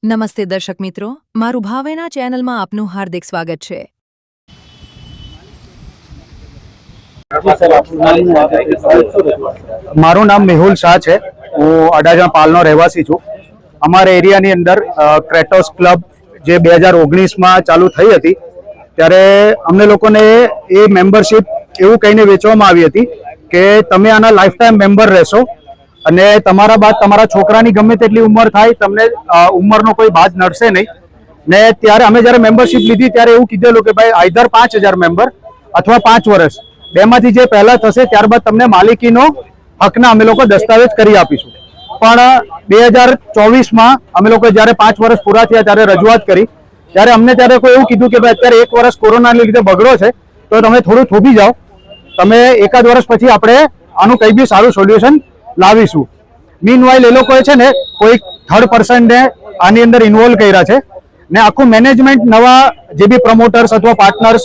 નમસ્તે દર્શક મિત્રો, મારું ભાવેના ચેનલમાં આપનું હાર્દિક સ્વાગત છે। મારું નામ મેહુલ શાહ છે। હું અડાજણ પાલનો રહેવાસી છું। અમારા એરિયાની અંદર ક્રેટોસ ક્લબ જે 2019માં ચાલુ થઈ હતી ત્યારે અમને લોકોને એ મેમ્બરશિપ એવું કહીને વેચવામાં આવી હતી કે તમે આના લાઈફ ટાઈમ મેમ્બર રહેશો અને તમારા બાદ તમારા છોકરાની ગમે તેટલી ઉંમર થાય તમને ઉંમરનો કોઈ બાદ નડશે નહીં ને ત્યારે અમે જ્યારે મેમ્બરશિપ લીધી ત્યારે એવું કીધેલું કે ભાઈ આઈધર 5000 મેમ્બર અથવા 5 વર્ષ બેમાંથી જે પહેલા થશે ત્યારબાદ તમને માલિકીનો હકના અમે લોકો દસ્તાવેજ કરી આપીશું। પણ 2024માં અમે લોકો જ્યારે 5 વર્ષ પૂરા થયા ત્યારે રજૂઆત કરી ત્યારે અમને ત્યારે કોઈ એવું કીધું કે ભાઈ અત્યારે 1 વર્ષ કોરોનાને લીધે બગડો છે તો તમે થોડું થોભી જાઓ, તમે એકાદ વર્ષ પછી આપણે આનું કંઈ બી સારું સોલ્યુશન લાવીશું। મીનવાઇલ એ લોકોએ છે ને કોઈ થર્ડ પર્સનને આની અંદર ઇન્વોલ્વ કર્યા છે ને આખું મેનેજમેન્ટ નવા જે બી પ્રમોટર્સ અથવા પાર્ટનર્સ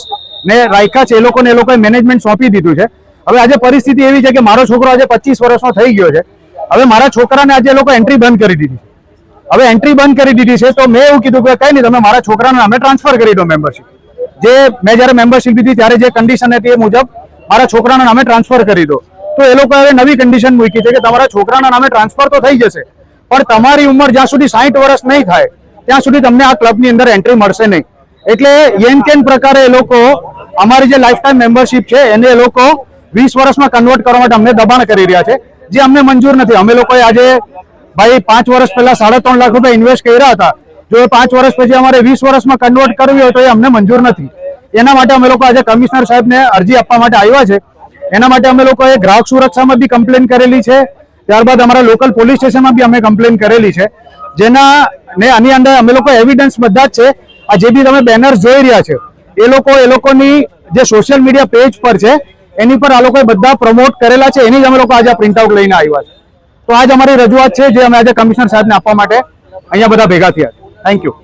ને રાખ્યા છે એ લોકોએ મેનેજમેન્ટ સોંપી દીધું છે। હવે આજે પરિસ્થિતિ એવી છે કે મારો છોકરો આજે 25 વર્ષનો થઈ ગયો છે। હવે મારા છોકરાને આજે એ લોકો એન્ટ્રી બંધ કરી દીધી। હવે એન્ટ્રી બંધ કરી દીધી છે તો મેં એવું કીધું કે કંઈ નહીં, તમે મારા છોકરાને અમે ટ્રાન્સફર કરી દો મેમ્બરશિપ। જે મેં જ્યારે મેમ્બરશિપ લીધી ત્યારે જે કન્ડિશન હતી એ મુજબ મારા છોકરાના નામે ટ્રાન્સફર કરી દો। તો એ લોકો હવે નવી કન્ડિશન મૂકી છે કે તમારા છોકરાના નામે ટ્રાન્સફર તો થઈ જશે પણ તમારી ઉંમર જ્યાં સુધી 60 વર્ષ નહીં થાય ત્યાં સુધી તમને આ ક્લબની અંદર એન્ટ્રી મળશે નહીં। એટલે યેન કેન પ્રકારે એ લોકો અમારી જે લાઈફ ટાઈમ મેમ્બરશિપ છે એને એ લોકો 20 વર્ષમાં કન્વર્ટ કરવા માટે અમને દબાણ કરી રહ્યા છે, જે અમને મંજૂર નથી। અમે લોકોએ આજે ભાઈ 5 વર્ષ પહેલા 3.5 લાખ રૂપિયા ઇન્વેસ્ટ કર્યા હતા, જો એ 5 વર્ષ પછી અમારે 20 વર્ષમાં કન્વર્ટ કરવી હોય તો એ અમને મંજૂર નથી। એના માટે અમે લોકો આજે કમિશનર સાહેબને અરજી આપવા માટે આવ્યા છે। એના માટે અમે લોકોએ ગ્રાહક સુરક્ષામાં બી કમ્પ્લેન કરેલી છે, ત્યારબાદ અમારા લોકલ પોલીસ સ્ટેશનમાં બી અમે કમ્પ્લેન કરેલી છે, જેના ને આની અંદર અમે લોકો એવિડન્સ બધા જ છે। આ જે બી તમે બેનર્સ જોઈ રહ્યા છે એ લોકોની જે સોશિયલ મીડિયા પેજ પર છે એની પર આ લોકોએ બધા પ્રમોટ કરેલા છે, એની જ અમે લોકો આજે પ્રિન્ટ આઉટ લઈને આવ્યા છે। તો આજ અમારી રજૂઆત છે જે અમે આજે કમિશનર સાહેબને આપવા માટે અહીંયા બધા ભેગા થયા। Thank you.